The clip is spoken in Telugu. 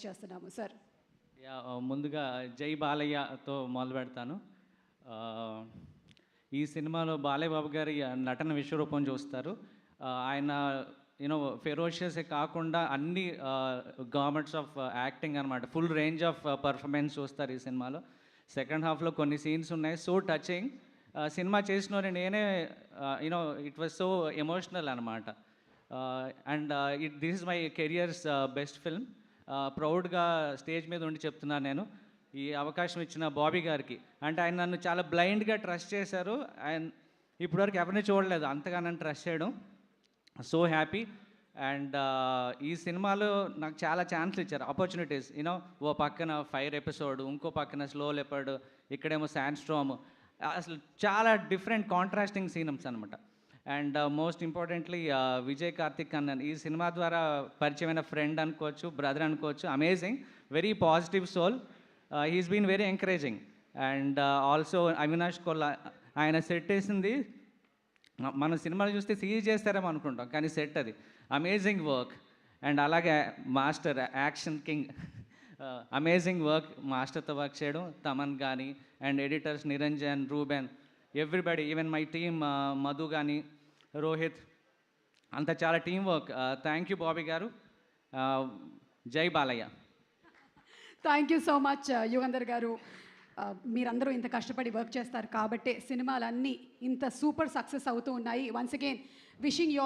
చేస్తున్నాము సార్. ముందుగా జై బాలయ్యతో మొదలు పెడతాను. ఈ సినిమాలో బాలయ్య బాబు గారి నటన విశ్వరూపం చూస్తారు. ఆయన ఫెరోషియసే కాకుండా అన్ని గవర్నమెంట్స్ ఆఫ్ యాక్టింగ్ అనమాట, ఫుల్ రేంజ్ ఆఫ్ పర్ఫార్మెన్స్ చూస్తారు ఈ సినిమాలో. సెకండ్ హాఫ్లో కొన్ని సీన్స్ ఉన్నాయి, సో టచింగ్. సినిమా చేసిన నేనే ఇట్ వాజ్ సో ఎమోషనల్ అనమాట. And this is my careers best film. ప్రౌడ్గా స్టేజ్ మీద ఉండి చెప్తున్నాను నేను, ఈ అవకాశం ఇచ్చిన బాబీ గారికి. అంటే ఆయన నన్ను చాలా బ్లైండ్గా ట్రస్ట్ చేశారు. ఆయన ఇప్పటివరకు ఎవరిని చూడలేదు అంతగా నన్ను ట్రస్ట్ చేయడం. So happy. అండ్ ఈ సినిమాలో నాకు చాలా ఛాన్స్లు ఇచ్చారు, ఆపర్చునిటీస్. ఓ పక్కన ఫైర్ ఎపిసోడ్, ఇంకో పక్కన స్లో లెపర్డ్, ఇక్కడేమో శాండ్ స్ట్రామ్. అసలు చాలా డిఫరెంట్ కాంట్రాస్టింగ్ సీన్స్ అనమాట. And most importantly Vijay Karthik అన్నన్ ఈ సినిమా ద్వారా పరిచయమైన ఫ్రెండ్ అనుకోవచ్చు, బ్రదర్ అనుకోవచ్చు. Amazing, very positive soul. He's been very encouraging. And also Avinash Kolla, ఆయన సెట్ వేసింది మన సినిమాలు చూస్తే సీజీ చేస్తారేమో అనుకుంటాం, కానీ సెట్ అది అమేజింగ్ వర్క్. అండ్ అలాగే master action king, amazing work. మాస్టర్తో వర్క్ చేయడం, తమన్ కానీ, and editors Niranjan, Ruben, everybody, even my team, Madhu కానీ, రోహిత్, అంత చాలా team work. Thank you Bobby garu. జై Balayya. Thank you so much Yugandhar garu. మీరందరూ ఇంత కష్టపడి వర్క్ చేస్తారు కాబట్టే సినిమాలన్నీ ఇంత సూపర్ సక్సెస్ అవుతూ ఉన్నాయి. Once again wishing you all